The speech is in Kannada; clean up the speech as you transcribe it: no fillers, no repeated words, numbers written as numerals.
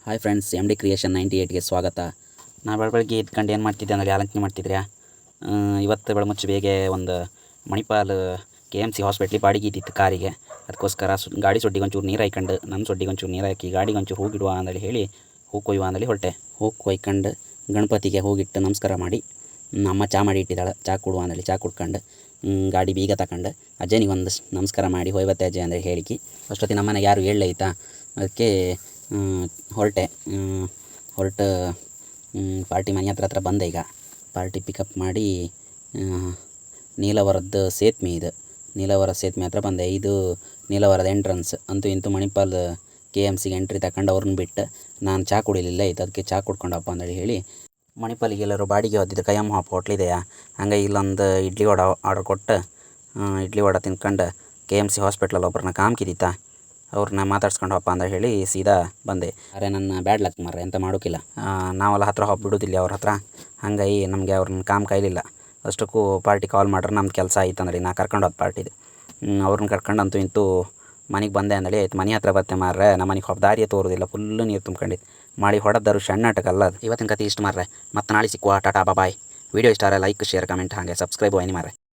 Hi friends, M D creation 98ಗೆ ಸ್ವಾಗತ. ನಾನು ಬೆಳಗ್ಗೆ ಎದ್ಕೊಂಡು ಏನು ಮಾಡ್ತಿದ್ದೆ ಅಂದರೆ ಆಲೋಚನೆ ಮಾಡ್ತಿದ್ದೆ. ಇವತ್ತು ಬೆಳಮುಚ್ಚು ಬೇಗ ಒಂದು ಮಣಿಪಾಲ್ KMC ಹಾಸ್ಪಿಟ್ಲಿಗೆ ಬಾಡಿಗೆ ಇದ್ದಿತ್ತು ಕಾರಿಗೆ. ಅದಕ್ಕೋಸ್ಕರ ಗಾಡಿ ಸೊಡ್ಡಿಗೆ ಒಂಚೂರು ನೀರು ಹಾಯ್ಕೊಂಡು ನನ್ನ ಸೊಡ್ಡಿಗೆ ಒಂಚೂರು ನೀರು ಹಾಕಿ ಗಾಡಿಗೆ ಒಂಚೂರು ಹೂಗಿಡುವ ಅಂದೇಳಿ ಹೇಳಿ ಹೂ ಕೊಯ್ಯುವ ಅಂದೇಳಿ ಹೊರಟೆ. ಹೂ ಕೊಯ್ಕೊಂಡು ಗಣಪತಿಗೆ ಹೋಗಿಟ್ಟು ನಮಸ್ಕಾರ ಮಾಡಿ, ಅಮ್ಮ ಚಾ ಮಾಡಿ ಇಟ್ಟಿದ್ದಾಳೆ, ಚಾ ಕೊಡುವ ಅಂದೇಳಿ ಚಾ ಕುಡ್ಕೊಂಡು ಗಾಡಿ ಬೀಗ ತಗೊಂಡು ಅಜ್ಜನಿಗೆ ಒಂದು ನಮಸ್ಕಾರ ಮಾಡಿ ಹೋಯ್ಬತ್ತೆ ಅಜ್ಜೆ ಅಂದರೆ ಹೇಳಿಕಿ. ಅಷ್ಟೊತ್ತಿಗೆ ನಮ್ಮನೆಗೆ ಯಾರು ಹೇಳೈತಾ, ಅದಕ್ಕೆ ಹೊರಟು ಪಾರ್ಟಿ ಮನೆ ಹತ್ರ ಬಂದೆ. ಈಗ ಪಾರ್ಟಿ ಪಿಕಪ್ ಮಾಡಿ ನೀಲವರದ ಸೇತುವೆ, ಇದು ನೀಲವರ ಸೇತುವೆ ಹತ್ರ ಬಂದೆ. ಇದು ನೀಲವರದ ಎಂಟ್ರೆನ್ಸ್. ಅಂತೂ ಇಂತೂ ಮಣಿಪಾಲ್ KMCಗೆ ಎಂಟ್ರಿ ತಗೊಂಡು ಅವ್ರನ್ನ ಬಿಟ್ಟು ನಾನು ಚಾ ಕುಡಿಲಿಲ್ಲ ಇತ್ತು. ಅದಕ್ಕೆ ಚಾ ಕುಡ್ಕೊಂಡಪ್ಪ ಅಂದೇಳಿ ಹೇಳಿ ಮಣಿಪಾಲಿಗೆ ಎಲ್ಲರೂ ಬಾಡಿಗೆ ಹೊತ್ತಿದ್ದು ಕೈಯಮ್ಮ ಹಾಪ್ ಹೋಟ್ಲಿದೆಯಾ, ಹಂಗೆ ಇಲ್ಲೊಂದು ಇಡ್ಲಿ ವಡೆ ಆರ್ಡ್ರ್ ಕೊಟ್ಟು ಇಡ್ಲಿ ವಡೆ ತಿನ್ಕೊಂಡು KMC ಹಾಸ್ಪಿಟ್ಲಲ್ಲಿ ಒಬ್ಬರನ್ನ ಕಾಮ್ಕಿದ್ದಿತ್ತ, ಅವ್ರನ್ನ ಮಾತಾಡ್ಸ್ಕೊಂಡು ಹೋಗಪ್ಪ ಅಂತ ಹೇಳಿ ಸೀದಾ ಬಂದೆ. ಅರೆ ನನ್ನ ಬ್ಯಾಡ್ ಲಕ್ ಮಾರ್ರೆ, ಎಂತ ಮಾಡೋಕ್ಕಿಲ್ಲ. ನಾವೆಲ್ಲ ಹತ್ರ ಹೋಗಿ ಬಿಡೋದಿಲ್ಲ ಅವ್ರ ಹತ್ರ. ಹಂಗಾಗಿ ನಮಗೆ ಅವ್ರನ್ನ ಕಾಯ್ಲಿಲ್ಲ. ಅಷ್ಟಕ್ಕೂ ಪಾರ್ಟಿ ಕಾಲ್ ಮಾಡ್ರೆ ನಮ್ದು ಕೆಲಸ ಆಯ್ತು ಅಂದೇಳಿ ನಾ ಕರ್ಕೊಂಡು ಹೋದ ಪಾರ್ಟಿದು. ಅವ್ರನ್ನ ಕರ್ಕೊಂಡು ಅಂತೂ ಇಂತೂ ಮನೆಗೆ ಬಂದೆ ಅಂದೇಳಿ ಆಯ್ತು. ಮನೆ ಹತ್ರ ಬತ್ತೆ ಮಾರ್ರೆ, ನಮ್ಮ ಮನೆಗೆ ಹೋಗಿ ದಾರಿಯೇ ತೋರೋದಿಲ್ಲ, ಫುಲ್ಲು ನೀರು ತುಂಬ್ಕೊಂಡಿತ್ತು. ಮಾಡಿ ಹೊಡೆದರು ಸಣ್ಣಟಕ್ಕೆ ಅಲ್ಲ ಅದು. ಇವತ್ತಿನ ಕತೆ ಇಷ್ಟು ಮಾರ್ರೆ. ಮತ್ತೆ ನಾಳೆ ಸಿಕ್ಕುವ. ಟಾಟಾ ಬಾಯ್. ವೀಡಿಯೋ ಇಷ್ಟ ಆದರೆ ಲೈಕ್, ಶೇರ್, ಕಮೆಂಟ್ ಹಾಗೆ ಸಬ್ಸ್ಕ್ರೈಬ್ ಆಯ್ನಿ ಮಾರ್ರೆ.